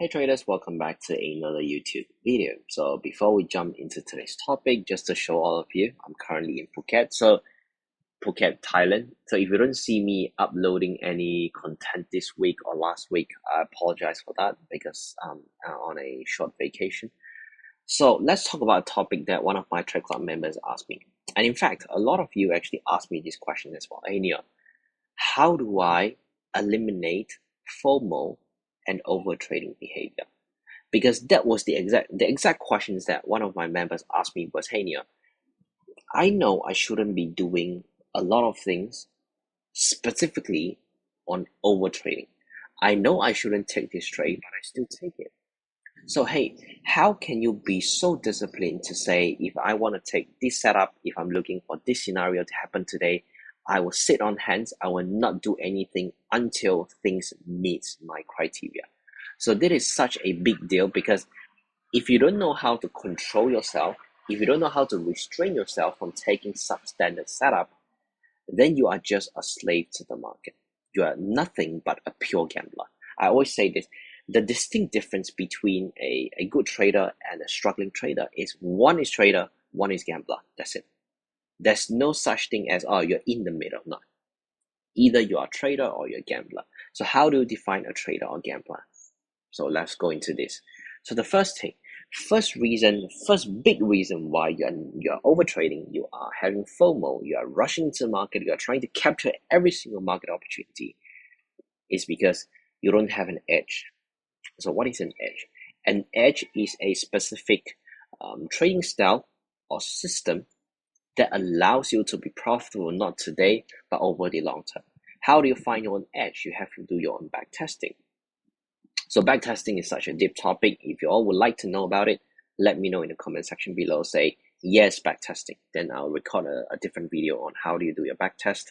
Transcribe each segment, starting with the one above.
Hey traders, welcome back to another YouTube video. So before we jump into today's topic, just to show all of you, I'm currently in Phuket. So Phuket, Thailand. So if you don't see me uploading any content this week or last week, I apologize for that because I'm on a short vacation. So let's talk about a topic that one of my trade club members asked me. And in fact, a lot of you actually asked me this question as well. Hey Neil, how do I eliminate FOMO and overtrading behavior? Because that was the exact questions that one of my members asked me was, hey Nia, I know I shouldn't be doing a lot of things specifically on overtrading. I know I shouldn't take this trade, but I still take it. So hey, how can you be so disciplined to say, if I want to take this setup, if I'm looking for this scenario to happen today, I will sit on hands, I will not do anything until things meet my criteria. So this is such a big deal because if you don't know how to control yourself, if you don't know how to restrain yourself from taking substandard setup, then you are just a slave to the market. You are nothing but a pure gambler. I always say this, the distinct difference between a good trader and a struggling trader is one is trader, one is gambler. That's it. There's no such thing as, oh, you're in the middle. No. Either you are a trader or you're a gambler. So how do you define a trader or gambler? So let's go into this. So the first big reason why you're overtrading, you are having FOMO, you are rushing to the market, you are trying to capture every single market opportunity, is because you don't have an edge. So what is an edge? An edge is a specific trading style or system that allows you to be profitable not today but over the long term. How do you find your own edge? You have to do your own back testing. So backtesting is such a deep topic. If you all would like to know about it, let me know in the comment section below. Say yes, backtesting. Then I'll record a different video on how do you do your backtest.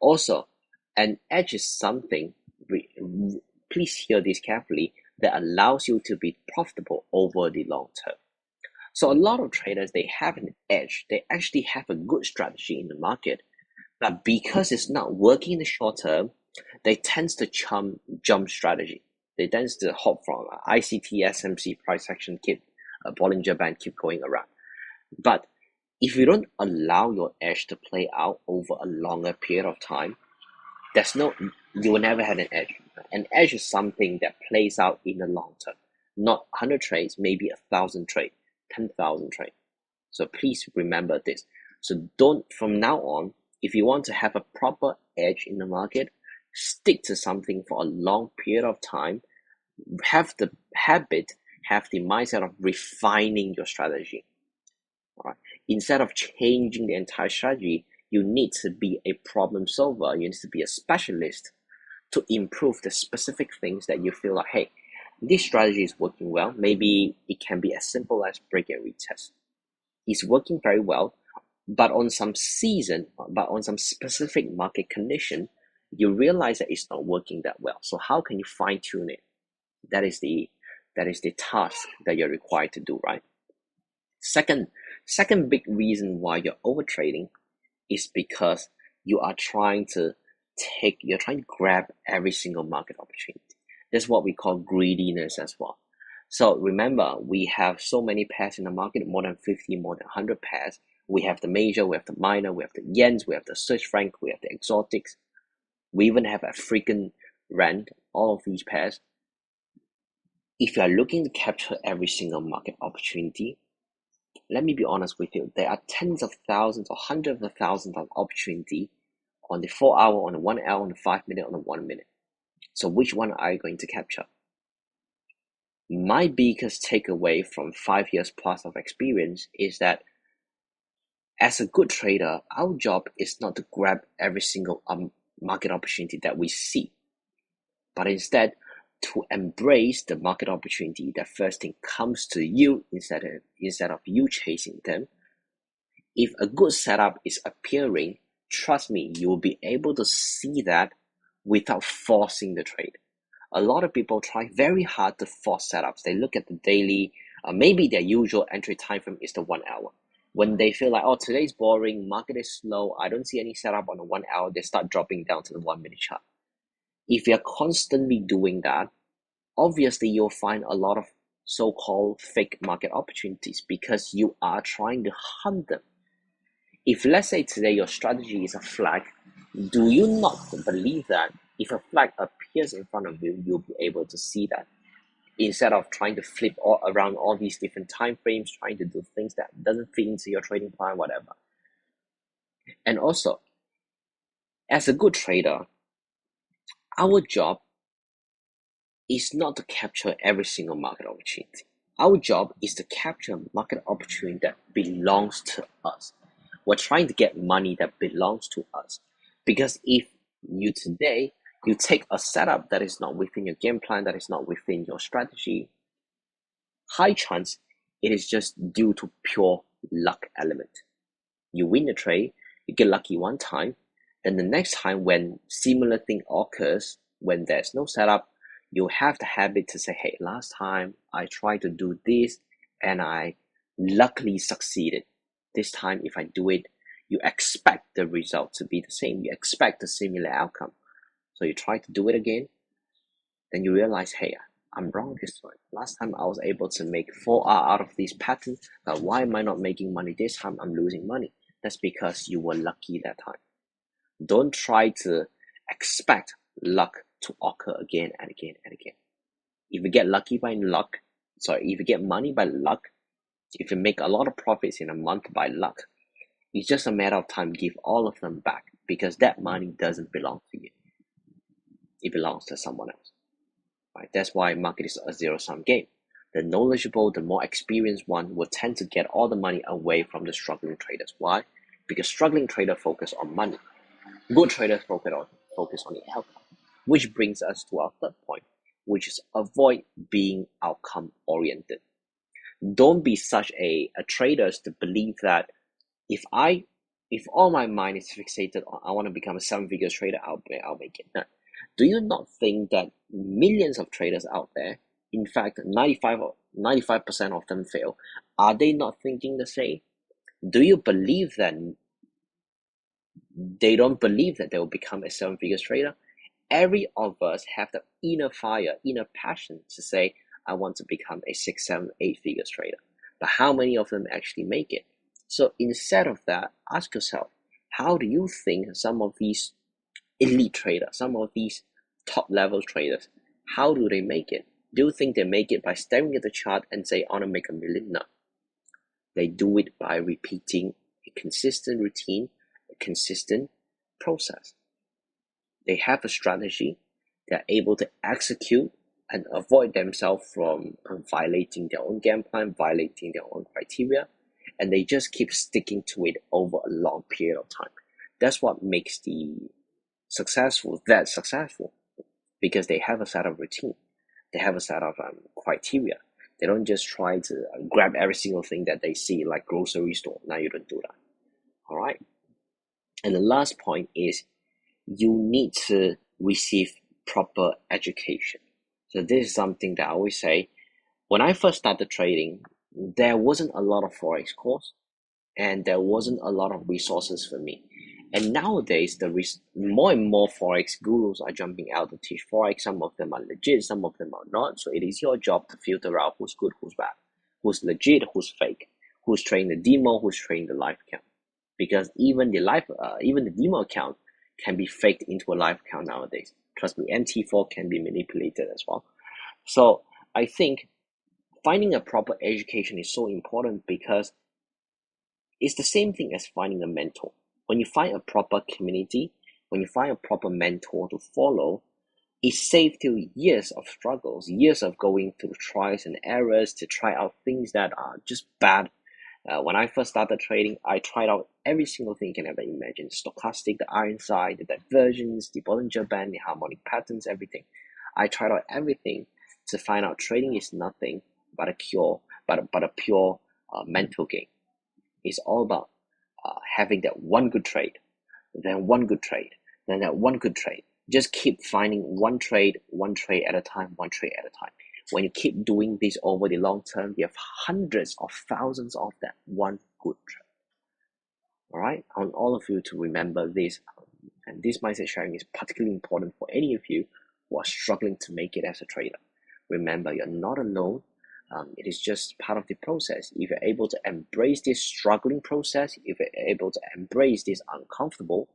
Also, an edge is something, please hear this carefully, that allows you to be profitable over the long term. So a lot of traders, they have an edge. They actually have a good strategy in the market. But because it's not working in the short term, they tend to jump strategy. They tend to hop from ICT, SMC, price action, keep Bollinger Band, keep going around. But if you don't allow your edge to play out over a longer period of time, you will never have an edge. An edge is something that plays out in the long term, not 100 trades, maybe 1,000 trades, 10,000 trades. So please remember this. So from now on, if you want to have a proper edge in the market, stick to something for a long period of time. Have the mindset of refining your strategy. All right? Instead of changing the entire strategy, you need to be a problem solver. You need to be a specialist to improve the specific things that you feel like, hey, this strategy is working well. Maybe it can be as simple as break and retest. It's working very well, but on some specific market condition, you realize that it's not working that well. So how can you fine tune it? That is the task that you're required to do, right? Second big reason why you're overtrading is because you're trying to grab every single market opportunity. That's what we call greediness as well. So remember, we have so many pairs in the market, more than 50, more than 100 pairs. We have the major, we have the minor, we have the yens, we have the Swiss franc, we have the exotics. We even have African rand, all of these pairs. If you are looking to capture every single market opportunity, let me be honest with you, there are tens of thousands or hundreds of thousands of opportunity on the 4 hour, on the 1 hour, on the 5 minute, on the 1 minute. So which one are you going to capture? My biggest takeaway from 5 years plus of experience is that as a good trader, our job is not to grab every single market opportunity that we see, but instead to embrace the market opportunity that first thing comes to you instead of you chasing them. If a good setup is appearing, trust me, you will be able to see that without forcing the trade. A lot of people try very hard to force setups. They look at the daily, maybe their usual entry time frame is the 1 hour. When they feel like, oh, today's boring, market is slow, I don't see any setup on the 1 hour, they start dropping down to the 1 minute chart. If you're constantly doing that, obviously you'll find a lot of so-called fake market opportunities because you are trying to hunt them. If let's say today your strategy is a flag, do you not believe that if a flag appears in front of you, you'll be able to see that instead of trying to flip all around all these different time frames, trying to do things that doesn't fit into your trading plan, whatever. And also, as a good trader, our job is not to capture every single market opportunity. Our job is to capture a market opportunity that belongs to us. We're trying to get money that belongs to us. Because if you today, you take a setup that is not within your game plan, that is not within your strategy, high chance it is just due to pure luck element. You win the trade, you get lucky one time, then the next time when similar thing occurs, when there's no setup, you have the habit to say, hey, last time I tried to do this and I luckily succeeded. This time if I do it, you expect the result to be the same. You expect a similar outcome. So you try to do it again, then you realize, hey, I'm wrong this time. Last time I was able to make 4R out of this pattern, but why am I not making money this time? I'm losing money. That's because you were lucky that time. Don't try to expect luck to occur again and again and again. If you get lucky by luck, if you get money by luck, if you make a lot of profits in a month by luck, it's just a matter of time, give all of them back because that money doesn't belong to you. It belongs to someone else. Right? That's why market is a zero-sum game. The knowledgeable, the more experienced one will tend to get all the money away from the struggling traders. Why? Because struggling traders focus on money. Good traders focus on the outcome. Which brings us to our third point, which is avoid being outcome oriented. Don't be such a trader to believe that if all my mind is fixated on I want to become a seven-figure trader, I'll make it. No. Do you not think that millions of traders out there, in fact 95% of them fail, are they not thinking the same? Do you believe that they don't believe that they will become a seven-figure trader? Every of us have the inner fire, inner passion to say, I want to become a 6, 7, 8-figure trader. But how many of them actually make it? So instead of that, ask yourself, how do you think some of these elite traders, some of these top level traders, how do they make it? Do you think they make it by staring at the chart and say, I want to make $1 million? No. They do it by repeating a consistent routine, a consistent process. They have a strategy. They're able to execute and avoid themselves from violating their own game plan, violating their own criteria, and they just keep sticking to it over a long period of time. That's what makes the successful because they have a set of routine. They have a set of criteria. They don't just try to grab every single thing that they see like grocery store. Now you don't do that. All right. And the last point is you need to receive proper education. So this is something that I always say. When I first started trading, there wasn't a lot of Forex course and there wasn't a lot of resources for me. And nowadays, more and more Forex gurus are jumping out to teach Forex. Some of them are legit, some of them are not. So it is your job to filter out who's good, who's bad, who's legit, who's fake, who's trading the demo, who's trading the live account. Because even the demo account can be faked into a live account nowadays. Trust me, MT4 can be manipulated as well. So I think finding a proper education is so important because it's the same thing as finding a mentor. When you find a proper community, when you find a proper mentor to follow, it saves you years of struggles, years of going through trials and errors to try out things that are just bad. When I first started trading, I tried out every single thing you can ever imagine. Stochastic, the iron side, the divergence, the Bollinger Band, the harmonic patterns, everything. I tried out everything to find out trading is nothing but a pure mental game. It's all about having that one good trade, then one good trade, then that one good trade. Just keep finding one trade at a time, one trade at a time. When you keep doing this over the long term, you have hundreds of thousands of that one good trade. All right, I want all of you to remember this, and this mindset sharing is particularly important for any of you who are struggling to make it as a trader. remember, you're not alone. It is just part of the process. If you're able to embrace this struggling process, if you're able to embrace this uncomfortable,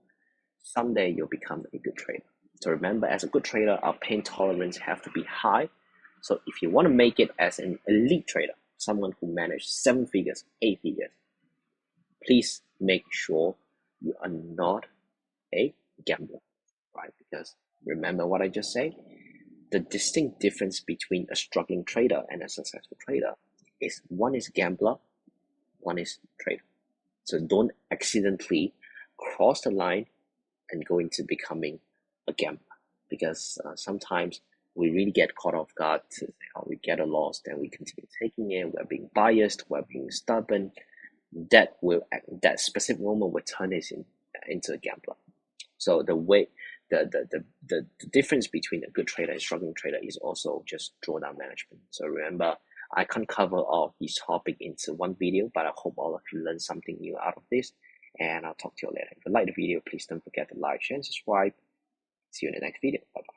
someday you'll become a good trader. So remember, as a good trader, our pain tolerance have to be high. So if you want to make it as an elite trader, someone who managed 7 figures, 8 figures, please make sure you are not a gambler, right? Because remember what I just said, the distinct difference between a struggling trader and a successful trader is one is gambler, one is trader. So don't accidentally cross the line and go into becoming a gambler, because sometimes we really get caught off guard. We get a loss, then we continue taking it. We're being biased, we're being stubborn. That specific moment will turn us into a gambler. So the difference between a good trader and struggling trader is also just drawdown management. So remember, I can't cover all these topics into one video, but I hope all of you learned something new out of this, and I'll talk to you later. If you like the video, please don't forget to like, share, and subscribe. See you in the next video. Bye-bye.